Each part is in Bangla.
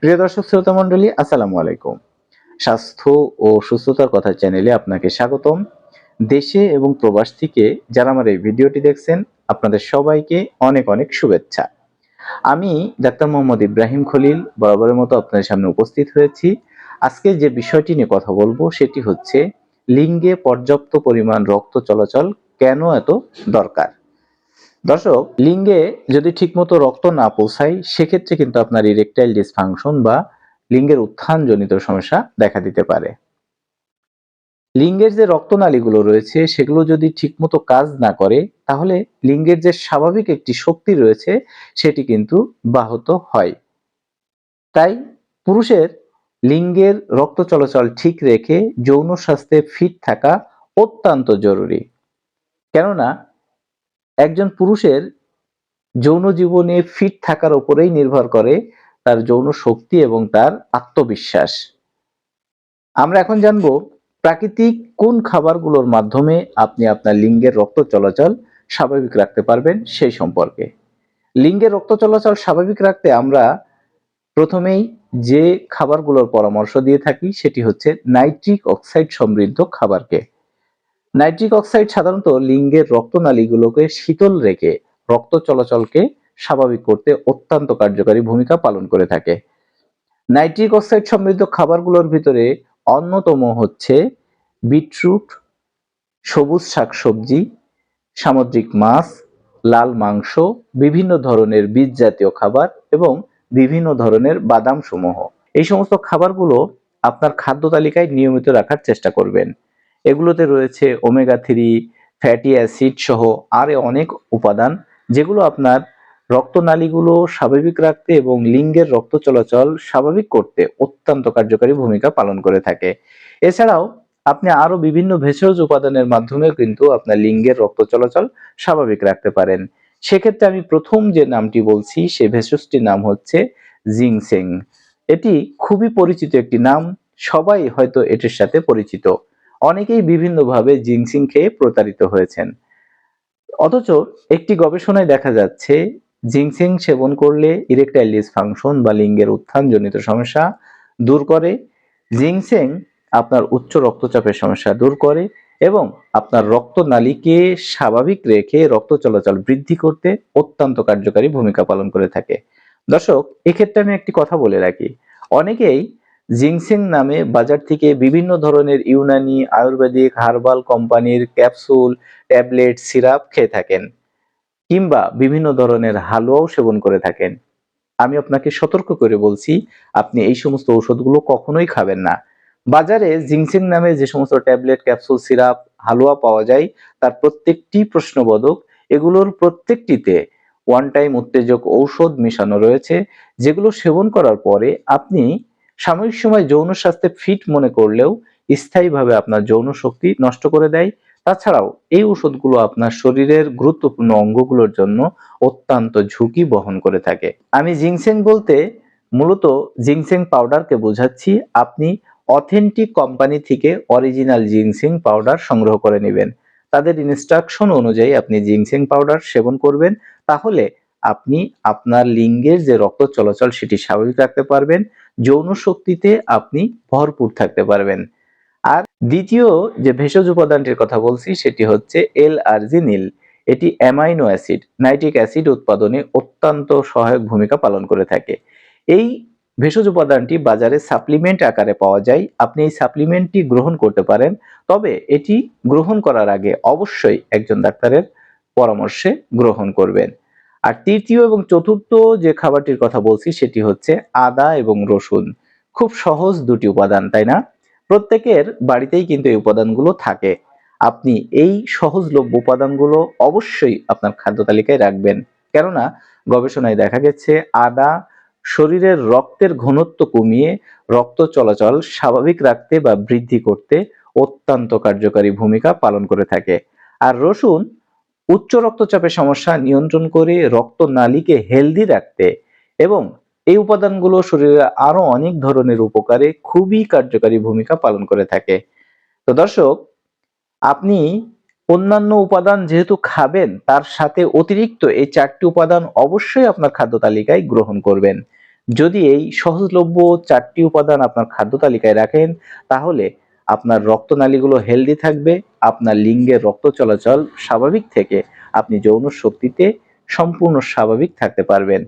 প্রিয় দর্শক শ্রোতা মণ্ডলী, আসসালামু আলাইকুম। স্বাস্থ্য ও সুস্থতার কথা চ্যানেলে আপনাকে স্বাগতম। দেশে এবং প্রবাস থেকে যারা আমার এই ভিডিওটি দেখছেন, আপনাদের সবাইকে অনেক অনেক শুভেচ্ছা। আমি ডাক্তার মোহাম্মদ ইব্রাহিম খলিল বরাবরের মতো আপনাদের সামনে উপস্থিত হয়েছি। আজকে যে বিষয়টি নিয়ে কথা বলবো সেটি হচ্ছে লিঙ্গে পর্যাপ্ত পরিমাণ রক্ত চলাচল কেন এত দরকার। দর্শক, লিঙ্গে যদি ঠিকমতো রক্ত না পৌঁছায় সেক্ষেত্রে কিন্তু আপনার ইরেকটাইল ডিসফাংশন বা লিঙ্গের উত্থানজনিত সমস্যা দেখা দিতে পারে। লিঙ্গের যে রক্তনালীগুলো রয়েছে সেগুলো যদি ঠিকমতো কাজ না করে তাহলে লিঙ্গের যে স্বাভাবিক একটি শক্তি রয়েছে সেটি কিন্তু ব্যাহত হয়। তাই পুরুষের লিঙ্গের রক্ত চলাচল ঠিক রেখে যৌন স্বাস্থ্যে ফিট থাকা অত্যন্ত জরুরি। কেননা একজন পুরুষের যৌন জীবনে ফিট থাকার উপরেই নির্ভর করে তার যৌন শক্তি এবং তার আত্মবিশ্বাস। আমরা এখন জানবো প্রাকৃতিক কোন খাবারগুলোর মাধ্যমে আপনি আপনার লিঙ্গের রক্ত চলাচল স্বাভাবিক রাখতে পারবেন সেই সম্পর্কে। লিঙ্গের রক্ত চলাচল স্বাভাবিক রাখতে আমরা প্রথমেই যে খাবারগুলোর পরামর্শ দিয়ে থাকি সেটি হচ্ছে নাইট্রিক অক্সাইড সমৃদ্ধ খাবারকে। নাইট্রিক অক্সাইড সাধারণত লিঙ্গের রক্তনালীগুলোকে শীতল রেখে রক্ত চলাচলকে স্বাভাবিক করতে অত্যন্ত কার্যকারী ভূমিকা পালন করে থাকে। নাইট্রিক অক্সাইড সমৃদ্ধ খাবারগুলোর ভিতরে অন্যতম হচ্ছে বিটরুট, সবুজ শাকসবজি, সামুদ্রিক মাছ, লাল মাংস, বিভিন্ন ধরনের বীজ জাতীয় খাবার এবং বিভিন্ন ধরনের বাদাম সমূহ। এই সমস্ত খাবারগুলো আপনার খাদ্য তালিকায় নিয়মিত রাখার চেষ্টা করবেন। এগুলোতে রয়েছে ওমেগা 3, ফ্যাটি অ্যাসিড সহ আরো অনেক উপাদান যেগুলো আপনার রক্তনালীগুলো স্বাভাবিক রাখতে এবং লিঙ্গের রক্ত চলাচল স্বাভাবিক করতে অত্যন্ত কার্যকারী ভূমিকা পালন করে থাকে। এছাড়াও আপনি আরো বিভিন্ন ভেষজ উপাদানের মাধ্যমে কিন্তু আপনার লিঙ্গের রক্ত চলাচল স্বাভাবিক রাখতে পারেন। সেক্ষেত্রে আমি প্রথম যে নামটি বলছি সে ভেষজটির নাম হচ্ছে জিনসেং। এটি খুবই পরিচিত একটি নাম, সবাই হয়তো এটির সাথে পরিচিত। অনেকেই বিভিন্নভাবে জিনসিং খেয়ে প্রতারিত হয়েছেন। অথচ একটি গবেষণায় দেখা যাচ্ছে জিনসেং সেবন করলে ইরেকটাইল ডিসফাংশন বা লিঙ্গের উত্থানজনিত সমস্যা দূর করে। জিনসেং আপনার উচ্চ রক্তচাপের সমস্যা দূর করে এবং আপনার রক্তনালীকে স্বাভাবিক রেখে রক্ত চলাচল বৃদ্ধি করতে অত্যন্ত কার্যকারী ভূমিকা পালন করে থাকে। দর্শক, এক্ষেত্রে আমি একটি কথা বলে রাখি, অনেকেই জিনসেং নামে বাজার থেকে বিভিন্ন ধরনের ইউনানি, আয়ুর্বেদিক, হার্বাল কোম্পানির ক্যাপসুল, ট্যাবলেট, সিরাপ খেয়ে থাকেন কিংবা বিভিন্ন ধরনের হালুয়াও সেবন করে থাকেন। আমি আপনাকে সতর্ক করে বলছি, আপনি এই সমস্ত ঔষধগুলো কখনোই খাবেন না। বাজারে জিনসেং নামে যে সমস্ত ট্যাবলেট, ক্যাপসুল, সিরাপ, হালুয়া পাওয়া যায় তার প্রত্যেকটি প্রশ্নবোধক। এগুলোর প্রত্যেকটিতে ওয়ান টাইম উত্তেজক ঔষধ মেশানো রয়েছে, যেগুলো সেবন করার পরে আপনি সাময়িক সময় যৌন স্বাস্থ্যে ফিট মনে করলেও স্থায়ীভাবে আপনার যৌন শক্তি নষ্ট করে দেয়। তাছাড়াও এই ওষুধগুলো আপনার শরীরের গুরুত্বপূর্ণ অঙ্গগুলোর জন্য অত্যন্ত ঝুঁকি বহন করে থাকে। আমি জিনসেং বলতে মূলত জিনসেং পাউডারকে বোঝাচ্ছি। আপনি অথেন্টিক কোম্পানি থেকে অরিজিনাল জিনসেং পাউডার সংগ্রহ করে নেবেন। তাদের ইনস্ট্রাকশন অনুযায়ী আপনি জিনসেং পাউডার সেবন করবেন, তাহলে আপনি আপনার লিঙ্গের যে রক্ত চলাচল সেটি স্বাভাবিক রাখতে পারবেন, যৌন শক্তিতে আপনি ভরপুর থাকতে পারবেন। আর দ্বিতীয় যে ভেষজ উপাদানটির কথা বলছি সেটি হচ্ছে এল-আর্জিনিল। এটি অ্যামাইনো অ্যাসিড, নাইট্রিক অ্যাসিড উৎপাদনে অত্যন্ত সহায়ক ভূমিকা পালন করে থাকে। এই ভেষজ উপাদানটি বাজারে সাপ্লিমেন্ট আকারে পাওয়া যায়। আপনি এই সাপ্লিমেন্টটি গ্রহণ করতে পারেন, তবে এটি গ্রহণ করার আগে অবশ্যই একজন ডাক্তারের পরামর্শে গ্রহণ করবেন। আর তৃতীয় এবং চতুর্থ যে খাবারটির কথা বলছি সেটি হচ্ছে আদা এবং রসুন। খুব সহজ দুটি উপাদান, তাই না? প্রত্যেকের বাড়িতেই কিন্তু এই উপাদানগুলো থাকে। আপনি এই সহজলভ্য উপাদানগুলো অবশ্যই আপনার খাদ্য তালিকায় রাখবেন। কেননা গবেষণায় দেখা গেছে আদা শরীরের রক্তের ঘনত্ব কমিয়ে রক্ত চলাচল স্বাভাবিক রাখতে বা বৃদ্ধি করতে অত্যন্ত কার্যকারী ভূমিকা পালন করে থাকে। আর রসুন উচ্চ রক্তচাপের সমস্যা নিয়ন্ত্রণ করে রক্তনালীকে হেলদি রাখতে এবং এই উপাদানগুলো শরীরে আরো অনেক ধরনের উপকারে খুবই কার্যকারী ভূমিকা পালন করে থাকে। তো দর্শক, আপনি অন্যান্য উপাদান যেহেতু খাবেন তার সাথে অতিরিক্ত এই 4টি উপাদান অবশ্যই আপনার খাদ্য তালিকায় গ্রহণ করবেন। যদি এই সহজলভ্য 4টি উপাদান আপনার খাদ্য তালিকায় রাখেন, তাহলে আপনার রক্তনালীগুলো হেলদি থাকবে, আপনার লিঙ্গের রক্ত চলাচল স্বাভাবিক থেকে আপনি যৌন শক্তিতে সম্পূর্ণ স্বাভাবিক থাকতে পারবেন।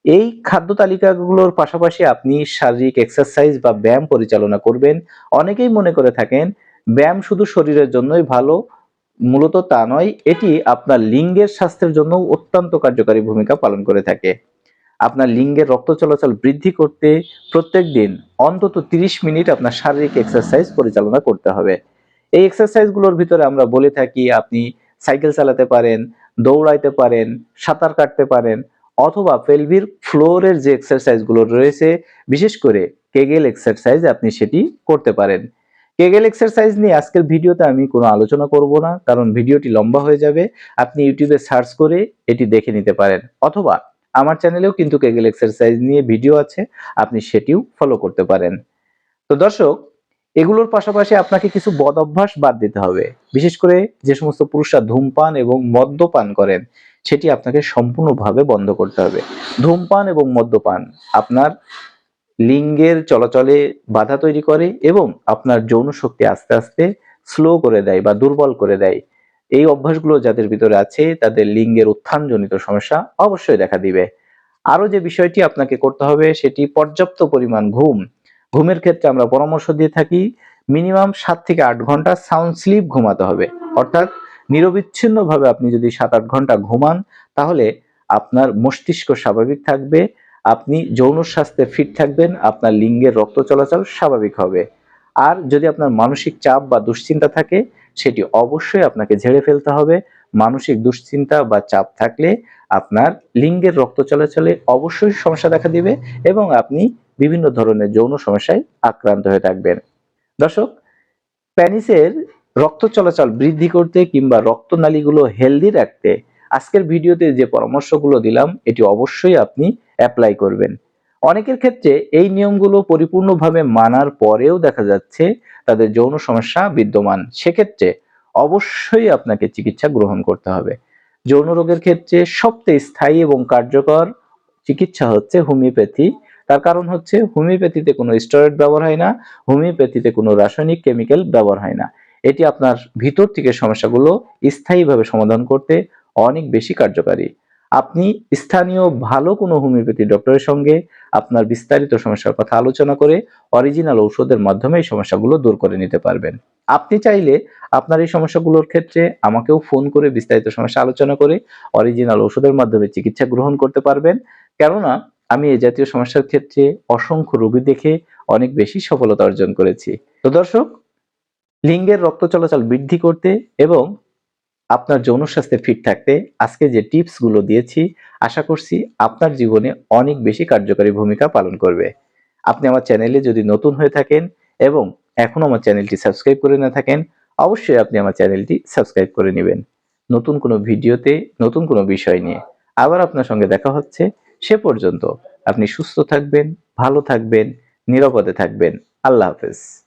এই খাদ্য তালিকাগুলোর পাশাপাশি আপনি শারীরিক এক্সারসাইজ বা ব্যায়াম পরিচালনা করবেন। অনেকেই মনে করে থাকেন ব্যায়াম শুধু শরীরের জন্যই ভালো, মূলত তা নয়, এটি আপনার লিঙ্গের স্বাস্থ্যের জন্য অত্যন্ত কার্যকারী ভূমিকা পালন করে থাকে। আপনার লিঙ্গের রক্ত চলাচল বৃদ্ধি করতে প্রত্যেকদিন অন্তত 30 মিনিট আপনার শারীরিক এক্সারসাইজ পরিচালনা করতে হবে। এই এক্সারসাইজগুলোর ভিতরে আমরা বলে থাকি আপনি সাইকেল চালাতে পারেন, দৌড়াইতে পারেন, সাঁতার কাটতে পারেন, অথবা পেলভির ফ্লোরের যে এক্সারসাইজগুলো রয়েছে, বিশেষ করে কেগেল এক্সারসাইজ, আপনি সেটি করতে পারেন। কেগেল এক্সারসাইজ নিয়ে আজকের ভিডিওতে আমি কোনো আলোচনা করব না, কারণ ভিডিওটি লম্বা হয়ে যাবে। আপনি ইউটিউবে সার্চ করে এটি দেখে নিতে পারেন, অথবা আমার চ্যানেলেও কিন্তু কেগেল এক্সারসাইজ নিয়ে ভিডিও আছে, আপনি সেটিও ফলো করতে পারেন। তো দর্শক, এগুলোর পাশাপাশি আপনাকে কিছু বদ অভ্যাস বাদ দিতে হবে। বিশেষ করে যে সমস্ত পুরুষরা ধূমপান এবং মদ্যপান করেন, সেটি আপনাকে সম্পূর্ণভাবে বন্ধ করতে হবে। ধূমপান এবং মদ্যপান আপনার লিঙ্গের চলাচলে বাধা তৈরি করে এবং আপনার যৌন শক্তি আস্তে আস্তে স্লো করে দেয় বা দুর্বল করে দেয়। এই অভ্যাসগুলো যাদের ভিতরে আছে, তাদের লিঙ্গের উত্থানজনিত সমস্যা অবশ্যই দেখা দিবে। আরো যে বিষয়টি আপনাকে করতে হবে সেটি পর্যাপ্ত পরিমাণ ঘুম। ঘুমের ক্ষেত্রে আমরা পরামর্শ দিয়ে থাকি মিনিমাম 7 থেকে 8 ঘন্টা সাউন্ড স্লিপ ঘুমাতে হবে। অর্থাৎ নিরবিচ্ছিন্নভাবে আপনি যদি 7-8 ঘন্টা ঘুমান, তাহলে আপনার মস্তিষ্ক স্বাভাবিক থাকবে, আপনি যৌন স্বাস্থ্যে ফিট থাকবেন, আপনার লিঙ্গের রক্ত চলাচল স্বাভাবিক হবে। আর যদি আপনার মানসিক চাপ বা দুশ্চিন্তা থাকে, সেটি অবশ্যই আপনাকে ঝেড়ে ফেলতে হবে। মানসিক দুশ্চিন্তা বা চাপ থাকলে আপনার লিঙ্গের রক্ত চলাচলে অবশ্যই সমস্যা দেখা দিবে এবং আপনি বিভিন্ন ধরনের যৌন সমস্যায় আক্রান্ত হয়ে থাকবেন। দর্শক, পেনিসের রক্ত চলাচল বৃদ্ধি করতে কিংবা রক্তনালীগুলো হেলদি রাখতে আজকের ভিডিওতে যে পরামর্শগুলো দিলাম, এটি অবশ্যই আপনি অ্যাপ্লাই করবেন। অনেকের ক্ষেত্রে এই নিয়মগুলো পরিপূর্ণভাবে মানার পরেও দেখা যাচ্ছে তাদের যৌন সমস্যা বিদ্যমান। সেক্ষেত্রে অবশ্যই আপনাকে চিকিৎসা গ্রহণ করতে হবে। যৌন রোগের ক্ষেত্রে সবচেয়ে স্থায়ী এবং কার্যকর চিকিৎসা হচ্ছে হোমিওপ্যাথি। তার কারণ হচ্ছে হোমিওপ্যাথিতে কোনো স্টেরয়েড ব্যবহার হয় না, হোমিওপ্যাথিতে কোনো রাসায়নিক কেমিক্যাল ব্যবহার হয় না। এটি আপনার ভিতর থেকে সমস্যাগুলো স্থায়ীভাবে সমাধান করতে অনেক বেশি কার্যকারী। আপনি স্থানীয় ভালো কোনো হোমিওপ্যাথি ডক্টরের সঙ্গে আপনার বিস্তারিত সমস্যার কথা আলোচনা করে অরিজিনাল ঔষধের মাধ্যমে এই সমস্যাগুলো দূর করে নিতে পারবেন। আপনি চাইলে আপনার এই সমস্যাগুলোর ক্ষেত্রে আমাকেও ফোন করে বিস্তারিত সমস্যা আলোচনা করে অরিজিনাল ঔষধের মাধ্যমে চিকিৎসা গ্রহণ করতে পারবেন। কেননা আমি এই জাতীয় সমস্যার ক্ষেত্রে অসংখ্য রোগী দেখে অনেক বেশি সফলতা অর্জন করেছি। তো দর্শক, লিঙ্গের রক্ত চলাচল বৃদ্ধি করতে এবং আপনার যৌন স্বাস্থ্যে ফিট থাকতে আজকে যে টিপস গুলো দিয়েছি, আশা করছি আপনার জীবনে অনেক বেশি কার্যকারী ভূমিকা পালন করবে। আপনি আমার চ্যানেলে যদি নতুন হয়ে থাকেন এবং এখনো আমার চ্যানেলটি সাবস্ক্রাইব করে না থাকেন, অবশ্যই আপনি আমার চ্যানেলটি সাবস্ক্রাইব করে নেবেন। নতুন কোনো ভিডিওতে নতুন কোনো বিষয় নিয়ে আবার আপনার সঙ্গে দেখা হচ্ছে। সে পর্যন্ত আপনি সুস্থ থাকবেন, ভালো থাকবেন, নিরাপদে থাকবেন। আল্লাহ হাফেজ।